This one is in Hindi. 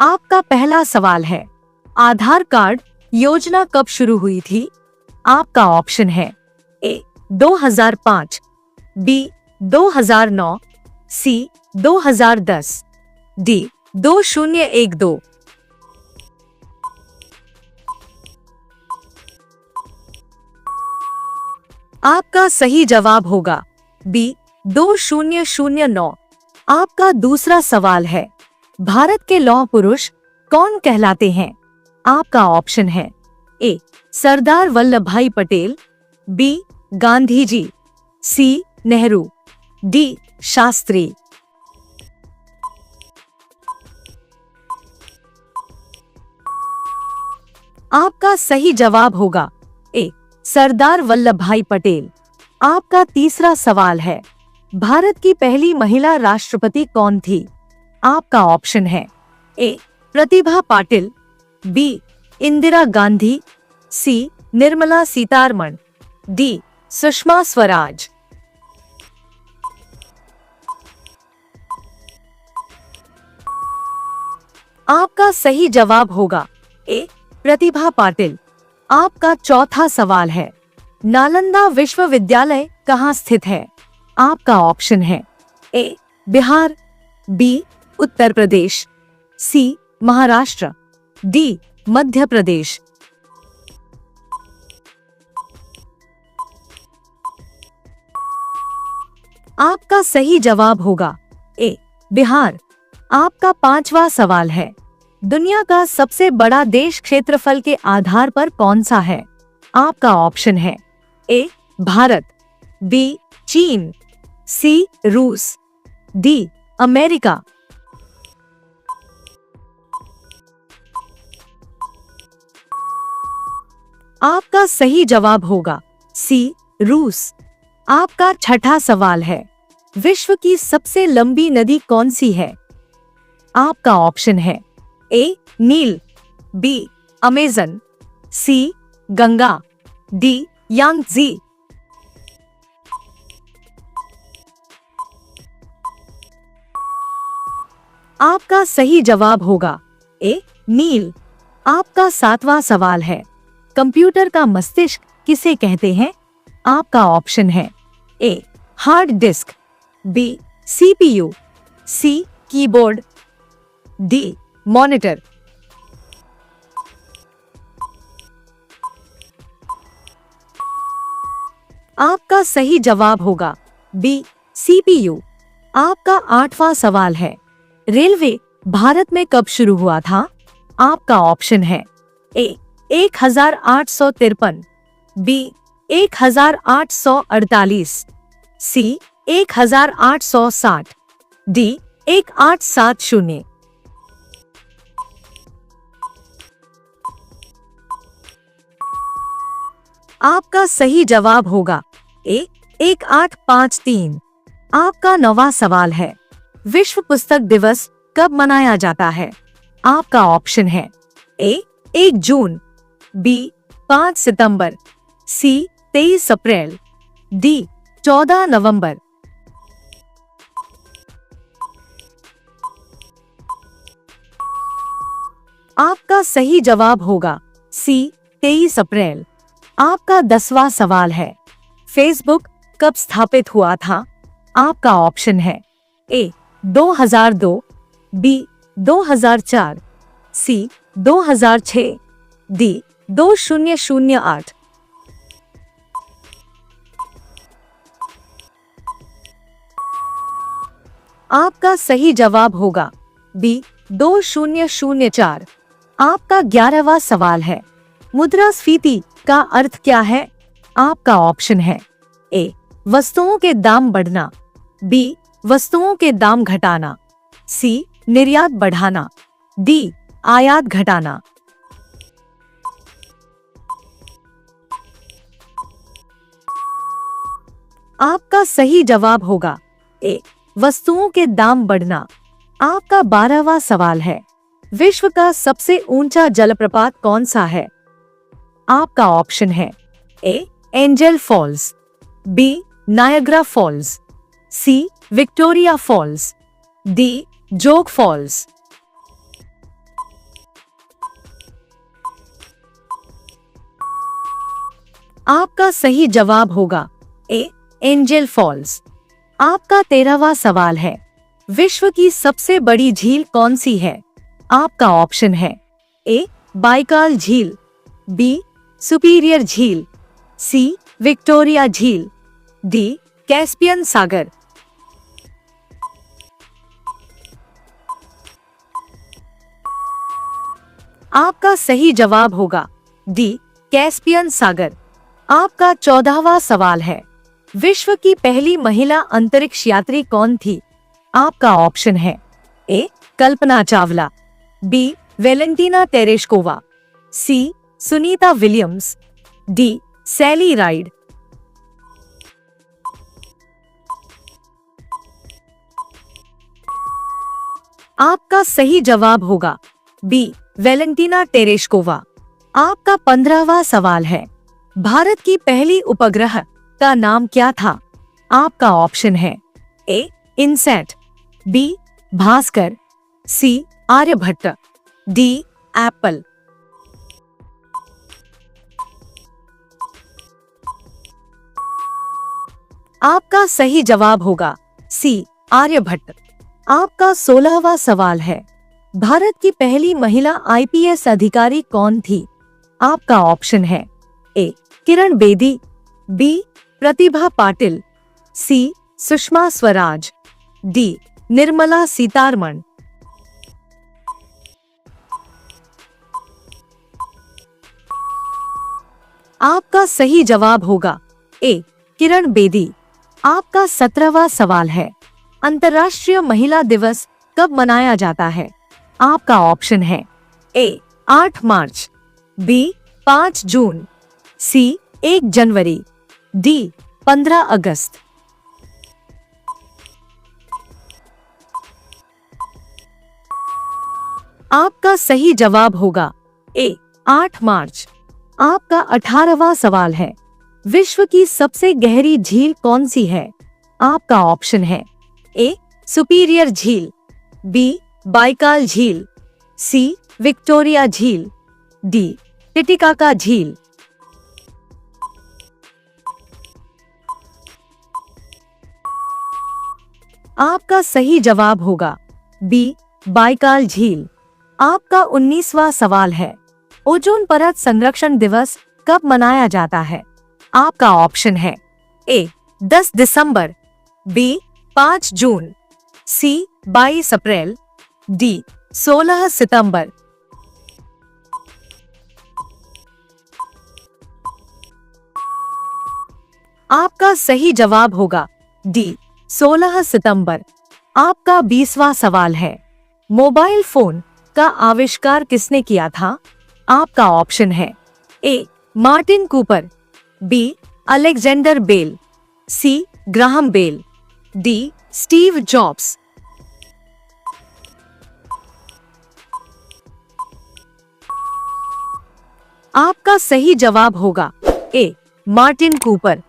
आपका पहला सवाल है, आधार कार्ड योजना कब शुरू हुई थी? आपका ऑप्शन है ए 2005, बी 2009, सी 2010, डी 2012। आपका सही जवाब होगा बी 2009। आपका दूसरा सवाल है, भारत के लौह पुरुष कौन कहलाते हैं? आपका ऑप्शन है ए सरदार वल्लभ भाई पटेल, बी गांधी जी, सी नेहरू, डी शास्त्री। आपका सही जवाब होगा ए सरदार वल्लभ भाई पटेल। आपका तीसरा सवाल है, भारत की पहली महिला राष्ट्रपति कौन थी? आपका ऑप्शन है ए प्रतिभा पाटिल, बी इंदिरा गांधी, सी निर्मला सीतारमण, डी सुषमा स्वराज। आपका सही जवाब होगा ए प्रतिभा पाटिल। आपका चौथा सवाल है, नालंदा विश्वविद्यालय कहाँ स्थित है? आपका ऑप्शन है ए बिहार, बी उत्तर प्रदेश, सी महाराष्ट्र, डी मध्य प्रदेश। आपका सही जवाब होगा ए बिहार। आपका पांचवा सवाल है, दुनिया का सबसे बड़ा देश क्षेत्रफल के आधार पर कौन सा है? आपका ऑप्शन है ए भारत, बी चीन, सी रूस, डी अमेरिका। आपका सही जवाब होगा सी रूस। आपका छठा सवाल है, विश्व की सबसे लंबी नदी कौन सी है? आपका ऑप्शन है ए नील, बी अमेजन, सी गंगा, डी यांगजी। आपका सही जवाब होगा ए नील। आपका सातवां सवाल है, कंप्यूटर का मस्तिष्क किसे कहते हैं? आपका ऑप्शन है A hard disk, B CPU, C keyboard, D monitor. आपका सही जवाब होगा बी सीपीयू। आपका आठवां सवाल है, रेलवे भारत में कब शुरू हुआ था? आपका ऑप्शन है ए 1853, बी 1848, सी 1860, डी 1870। आपका सही जवाब होगा ए 1853। आपका नौवां सवाल है, विश्व पुस्तक दिवस कब मनाया जाता है? आपका ऑप्शन है ए 1 जून, बी 5 सितंबर, सी 23 अप्रैल, डी 14 नवंबर। आपका सही जवाब होगा सी 23 अप्रैल। आपका 10वां सवाल है, फेसबुक कब स्थापित हुआ था? आपका ऑप्शन है ए 2002, बी 2004, सी 2006, डी 2008। आपका सही जवाब होगा बी 2004। आपका 11वां सवाल है, मुद्रास्फीति का अर्थ क्या है? आपका ऑप्शन है ए वस्तुओं के दाम बढ़ना, बी वस्तुओं के दाम घटाना, सी निर्यात बढ़ाना, डी आयात घटाना। आपका सही जवाब होगा ए वस्तुओं के दाम बढ़ना। आपका 12वां सवाल है, विश्व का सबसे ऊंचा जलप्रपात कौन सा है? आपका ऑप्शन है A Angel Falls, B Niagara Falls, C Victoria Falls, D Jog Falls. आपका सही जवाब होगा ए एंजल फॉल्स। आपका 13वां सवाल है, विश्व की सबसे बड़ी झील कौन सी है? आपका ऑप्शन है ए बाइकाल झील, बी सुपीरियर झील, सी विक्टोरिया झील, डी कैस्पियन सागर। आपका सही जवाब होगा डी कैस्पियन सागर। आपका 14वां सवाल है, विश्व की पहली महिला अंतरिक्ष यात्री कौन थी? आपका ऑप्शन है ए कल्पना चावला, बी वेलेंटीना तेरेश्कोवा, सी सुनीता विलियम्स, डी सैली राइड। आपका सही जवाब होगा बी वेलेंटीना तेरेश्कोवा। आपका 15वां सवाल है, भारत की पहली उपग्रह का नाम क्या था? आपका ऑप्शन है ए इनसैट, बी भास्कर, सी आर्यभट्ट, डी एप्पल। आपका सही जवाब होगा सी आर्यभट्ट। आपका 16वां सवाल है, भारत की पहली महिला आईपीएस अधिकारी कौन थी? आपका ऑप्शन है ए किरण बेदी, बी प्रतिभा पाटिल, सी सुषमा स्वराज, डी निर्मला सीतारमण। आपका सही जवाब होगा ए किरण बेदी। आपका 17वां सवाल है, अंतर्राष्ट्रीय महिला दिवस कब मनाया जाता है? आपका ऑप्शन है ए 8 मार्च, बी 5 जून, सी 1 जनवरी, डी 15 अगस्त। आपका सही जवाब होगा ए 8 मार्च। आपका 18वां सवाल है, विश्व की सबसे गहरी झील कौन सी है? आपका ऑप्शन है ए सुपीरियर झील, बी बाइकाल झील, सी विक्टोरिया झील, डी टिटिकाका झील। आपका सही जवाब होगा बी बाइकाल झील। आपका 19वां सवाल है, ओजोन परत संरक्षण दिवस कब मनाया जाता है? आपका ऑप्शन है ए 10 दिसंबर, बी 5 जून, सी 22 अप्रैल, डी 16 सितंबर। आपका सही जवाब होगा डी 16 सितंबर। आपका 20वां सवाल है, मोबाइल फोन का आविष्कार किसने किया था? आपका ऑप्शन है A Martin Cooper, B Alexander Bell, C Graham Bell, D Steve Jobs. आपका सही जवाब होगा ए मार्टिन कूपर।